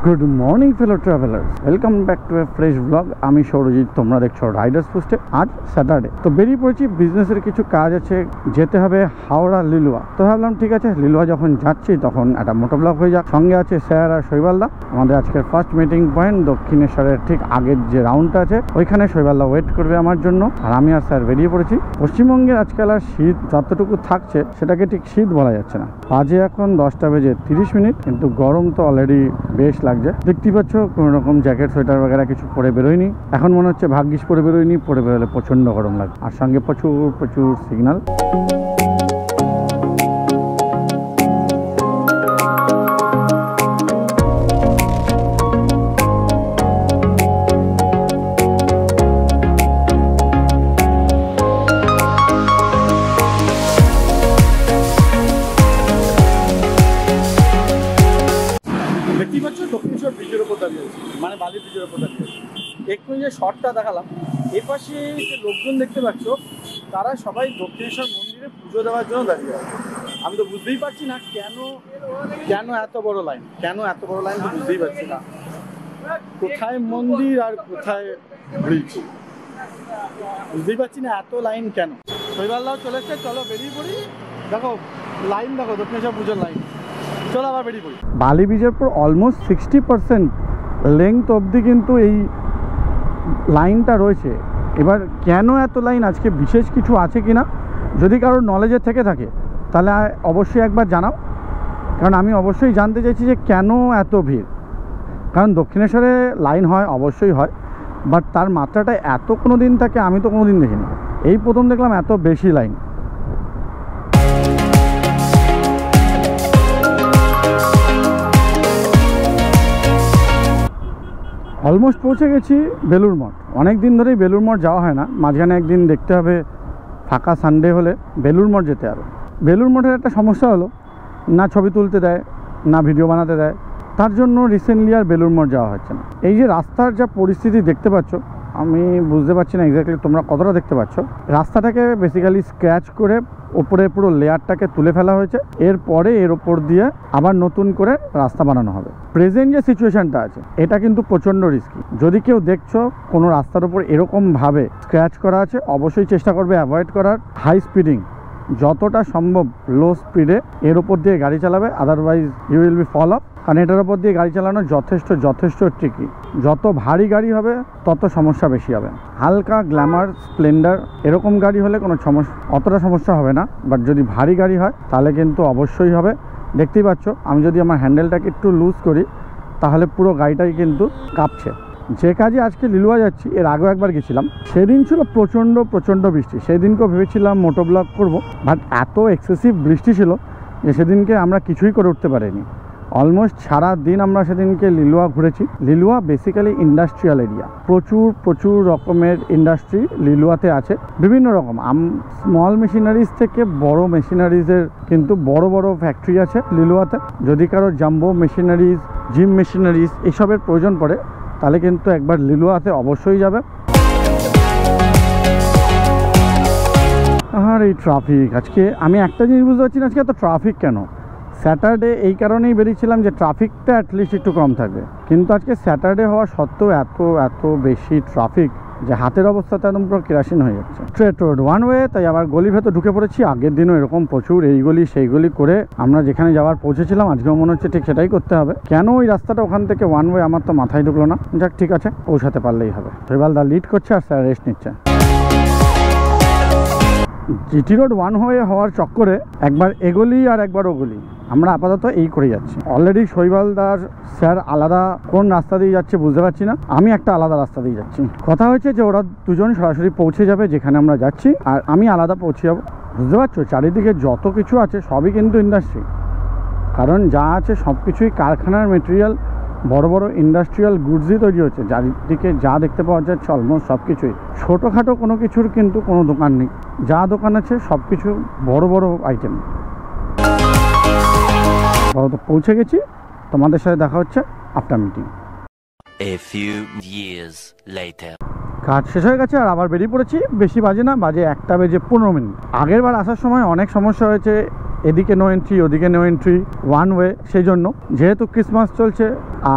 Good morning fellow travellers, welcome back to A fresh blog. আমি সৌরজিৎ, তোমরা দেখছো Riders পোস্টে। আজ স্যাটারডে, তো বেরিয়ে পড়েছি। বিজনেসের কিছু কাজ আছে, যেতে হবে হাওড়া লিলুয়া। তো ভাবলাম ঠিক আছে, লিলুয়া যখন যাচ্ছি তখন একটা মোটো ব্লগ হয়ে যাক। সঙ্গে আছে স্যার আর শৈবালদা। আমাদের আজকের ফার্স্ট মিটিং পয়েন্ট দক্ষিণেশ্বরের ঠিক আগের যে রাউন্ডটা আছে ওইখানে শৈবালদা ওয়েট করবে আমার জন্য, আর আমি আর স্যার বেরিয়ে পড়েছি। পশ্চিমবঙ্গের আজকাল আর শীত যতটুকু থাকছে সেটাকে ঠিক শীত বলা যাচ্ছে না। বাজে এখন 10টা বেজে 30 মিনিট, কিন্তু গরম তো অলরেডি বেশ লাগছে। দেখতেই পাচ্ছ কোনো রকম জ্যাকেট সোয়েটার বগেরা কিছু পরে বেরোয়নি। এখন মনে হচ্ছে ভাগ্যিস পরে বেরোয়নি, পরে বেরোলে প্রচণ্ড গরম লাগে। আর সঙ্গে প্রচুর প্রচুর সিগন্যাল। দক্ষিণেশ্বর ব্রিজের উপর দাঁড়িয়ে আছে, মানে বালি ব্রিজের উপর দাঁড়িয়ে আছে। এক্ষুনি যে শর্টটা দেখালাম, এপাশে যে লোকজন দেখতে পাচ্ছ তারা সবাই দক্ষিণেশ্বর মন্দিরে পুজো দেওয়ার জন্য দাঁড়িয়ে আছে। আমি তো বুঝতেই পারছি না কেন এত বড় লাইন, তো বুঝতেই পারছি না। কোথায় মন্দির আর কোথায় ব্রিজ বুঝতেই পারছি না, এত লাইন কেন। শৈবালদাও চলে এসছে, চলো বেরিয়ে পড়ি। দেখো লাইন, দেখো দক্ষিণেশ্বর পুজোর লাইন। চলো আবার বেরিয়ে পড়ি। বালি ব্রিজের পর অলমোস্ট 60% লেংথ অবধি কিন্তু এই লাইনটা রয়েছে। এবার কেন এত লাইন, আজকে বিশেষ কিছু আছে কি না, যদি কারোর নলেজে থেকে থাকে তাহলে অবশ্যই একবার জানাও, কারণ আমি অবশ্যই জানতে চাইছি যে কেন এত ভিড়। কারণ দক্ষিণেশ্বরে লাইন হয়, অবশ্যই হয়, বাট তার মাত্রাটা এত কোনো দিন থাকে আমি তো কোনো দিন দেখিনি। এই প্রথম দেখলাম এত বেশি লাইন। অলমোস্ট পৌঁছে গেছি বেলুড় মঠ। অনেক দিন ধরেই বেলুড় মঠ যাওয়া হয় না, মাঝখানে একদিন দেখতে হবে ফাঁকা সানডে হলে বেলুড় মঠ যেতে হবে। বেলুড় মঠের একটা সমস্যা হলো, না ছবি তুলতে দেয় না ভিডিও বানাতে দেয়, তার জন্য রিসেন্টলি আর বেলুড় মঠ যাওয়া হচ্ছে না। এই যে রাস্তার যা পরিস্থিতি দেখতে পাচ্ছ, আমি বুঝতে পারছি না এক্স্যাক্টলি তোমরা কতটা দেখতে পাচ্ছ। রাস্তাটাকে বেসিক্যালি স্ক্র্যাচ করে ওপরে পুরো লেয়ারটাকে তুলে ফেলা হয়েছে, এরপরে এর ওপর দিয়ে আবার নতুন করে রাস্তা বানানো হবে। প্রেজেন্ট যে সিচুয়েশনটা আছে এটা কিন্তু প্রচণ্ড রিস্কি। যদি কেউ দেখছো কোনো রাস্তার উপর এরকমভাবে স্ক্র্যাচ করা আছে, অবশ্যই চেষ্টা করবে অ্যাভয়েড করার। হাই স্পিডিং, যতটা সম্ভব লো স্পিডে এর ওপর দিয়ে গাড়ি চালাবে, otherwise you will be fall off. কারণ এটার ওপর দিয়ে গাড়ি চালানো যথেষ্ট ট্রিকি। যত ভারী গাড়ি হবে তত সমস্যা বেশি হবে। হালকা গ্ল্যামার, স্প্লেন্ডার এরকম গাড়ি হলে কোনো অতটা সমস্যা হবে না, বাট যদি ভারী গাড়ি হয় তাহলে কিন্তু অবশ্যই হবে। দেখতেই পাচ্ছ আমি যদি আমার হ্যান্ডেলটাকে একটু লুজ করি তাহলে পুরো গাড়িটাই কিন্তু কাঁপছে। যে কাজে আজকে লিলুয়া যাচ্ছি, এর আগেও একবার গেছিলাম, সেদিন ছিল প্রচণ্ড বৃষ্টি। সেদিনকেও ভেবেছিলাম মোটো ব্লগ করবো, বাট এত এক্সেসিভ বৃষ্টি ছিল যে সেদিনকে আমরা কিছুই করে উঠতে পারিনি। অলমোস্ট সারা দিন আমরা সেদিনকে লিলুয়া ঘুরেছি। লিলুয়া বেসিক্যালি ইন্ডাস্ট্রিয়াল এরিয়া, প্রচুর রকমের ইন্ডাস্ট্রি লিলুয়াতে আছে। বিভিন্ন রকম স্মল মেশিনারিজ থেকে বড় মেশিনারিজের কিন্তু বড় ফ্যাক্টরি আছে লিলুয়াতে। যদি কারো জাম্বো মেশিনারিজ, জিম মেশিনারিজ এসবের প্রয়োজন পড়ে তাহলে কিন্তু একবার লিলুয়াতে অবশ্যই যাবে। আর এই ট্রাফিক, আজকে আমি একটা জিনিস বুঝতে পারছি না, আজকে এত ট্রাফিক কেন। স্যাটারডে এই কারণেই বেরিয়েছিলাম যে ট্রাফিকটা অ্যাটলিস্ট একটু কম থাকবে, কিন্তু আজকে স্যাটারডে হওয়া সত্ত্বেও এত বেশি ট্রাফিক যে হাতের অবস্থাতে একদম পুরো কেরাসিন হয়ে যাচ্ছে। স্ট্রেট রোড ওয়ান ওয়ে, তাই আবার গলি ভেতর ঢুকে পড়েছি। আগের দিনও এরকম প্রচুর এই গলি সেই গলি করে আমরা যেখানে যাওয়ার পৌঁছেছিলাম, আজকেও মনে হচ্ছে ঠিক সেটাই করতে হবে। কেন ওই রাস্তাটা ওখান থেকে ওয়ান ওয়ে আমার তো মাথায় ঢুকলো না। যাক ঠিক আছে, পৌঁছাতে পারলেই হবে। শৈবালদা লিড করছে আর স্যার রেস্ট নিচ্ছে। জিটি রোড ওয়ান ওয়ে হওয়ার চক্করে একবার এগলি আর একবার ওগলি, আমরা আপাতত এই করে যাচ্ছি। অলরেডি শৈবালদার স্যার আলাদা কোন রাস্তা দিয়ে যাচ্ছে বুঝতে পারছি না, আমি একটা আলাদা রাস্তা দিয়ে যাচ্ছি। কথা হয়েছে যে ওরা দুজন সরাসরি পৌঁছে যাবে যেখানে আমরা যাচ্ছি, আর আমি আলাদা পৌঁছে যাবো। বুঝতে পারছো, চারিদিকে যত কিছু আছে সবই কিন্তু ইন্ডাস্ট্রি। কারণ যা আছে সব কিছুই কারখানার মেটেরিয়াল, বড় ইন্ডাস্ট্রিয়াল গুডসই তৈরি হচ্ছে। চারিদিকে যা দেখতে পাওয়া যাচ্ছে অলমোস্ট সব কিছুই। ছোটোখাটো কোনো কিছুর কিন্তু কোনো দোকান নেই, যা দোকান আছে সব কিছু বড় আইটেম। তো পৌঁছে গেছি, তোমাদের সাথে দেখা হচ্ছে আফটার মিটিং। কাজ শেষ হয়ে গেছে আর আবার বেরিয়ে পড়েছি। বেশি বাজে না, বাজে 1টা বেজে 15 মিনিট। আগের বার আসার সময় অনেক সমস্যা হয়েছে, এদিকে নো এন্ট্রি, ওদিকে নো এন্ট্রি, ওয়ান ওয়ে। সেই জন্য যেহেতু ক্রিসমাস চলছে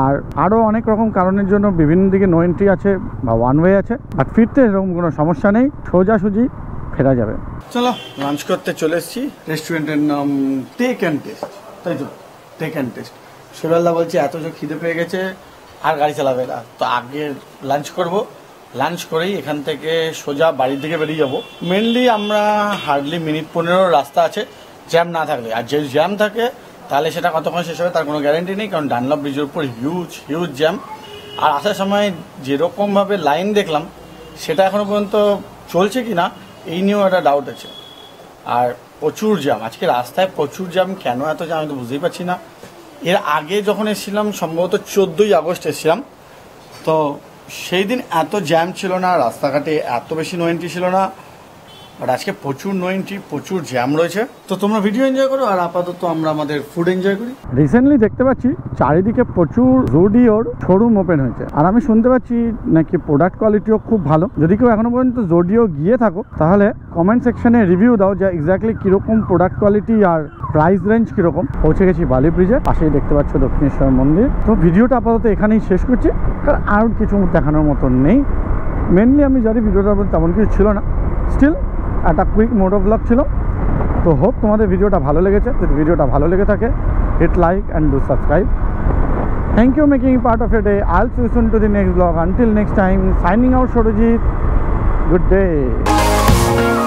আর আরও অনেক রকম কারণের জন্য বিভিন্ন দিকে নো এন্ট্রি আছে বা ওয়ান ওয়ে আছে, বাট ফিরতে এরকম কোনো সমস্যা নেই, সোজাসুজি ফেরা যাবে। চলো লাঞ্চ করতে চলে এসেছি। রেস্টুরেন্টের নাম টেক অ্যান্ড টেস্ট, তাই তো? Take and test. সুরাল্লা বলছে এত যে খিদে পেয়ে গেছে আর গাড়ি চালাবে না, তো আগে লাঞ্চ করব, লাঞ্চ করেই এখান থেকে সোজা বাড়ির দিকে বেরিয়ে যাব। মেনলি আমরা হার্ডলি মিনিট 15 রাস্তা আছে জ্যাম না থাকলে, আর যে জ্যাম থাকে তাহলে সেটা কতক্ষণ শেষ হবে তার কোনো গ্যারেন্টি নেই, কারণ ডানলপ ব্রিজের উপর হিউজ জ্যাম। আর আসার সময় যেরকমভাবে লাইন দেখলাম সেটা এখনও পর্যন্ত চলছে কি না এই নিয়েও একটা ডাউট আছে। আর প্রচুর জ্যাম আজকে রাস্তায়, প্রচুর জ্যাম। কেন এত জ্যাম আমি তো বুঝতেই পারছি না। এর আগে যখন এসেছিলাম সম্ভবত 14ই আগস্ট এসেছিলাম, তো সেই দিন এত জ্যাম ছিল না, রাস্তাঘাটে এত বেশি নো এন্ট্রি ছিল না, বাট আজকে প্রচুর নো এন্ট্রি, প্রচুর জ্যাম রয়েছে। তো তোমরা ভিডিও এনজয় করো আর আপাতত আমরা আমাদের ফুড এনজয় করি। রিসেন্টলি দেখতে পাচ্ছি চারিদিকে প্রচুর জোডিওর শোরুম ওপেন হয়েছে, আর আমি শুনতে পাচ্ছি নাকি প্রোডাক্ট কোয়ালিটিও খুব ভালো। যদি কেউ এখনো পর্যন্ত জোডিও গিয়ে থাকো তাহলে কমেন্ট সেকশনে রিভিউ দাও যে এক্স্যাক্টলি কীরকম প্রোডাক্ট কোয়ালিটি আর প্রাইস রেঞ্জ কীরকম। পৌঁছে গেছি বালি ব্রিজে, পাশেই দেখতে পাচ্ছ দক্ষিণেশ্বর মন্দির। তো ভিডিওটা আপাতত এখানেই শেষ করছি, কারণ আর কিছু দেখানোর মতন নেই। মেনলি আমি জানি ভিডিওটা তেমন কিছু ছিল না, স্টিল একটা কুইক মোটো ব্লগ ছিল। তো হোপ তোমাদের ভিডিওটা ভালো লেগেছে। যদি ভিডিওটা ভালো লেগে থাকে hit like and do subscribe. Thank you making part of a day. I'll see you soon to the next vlog. Until next time, signing out, Shorojit. Good day.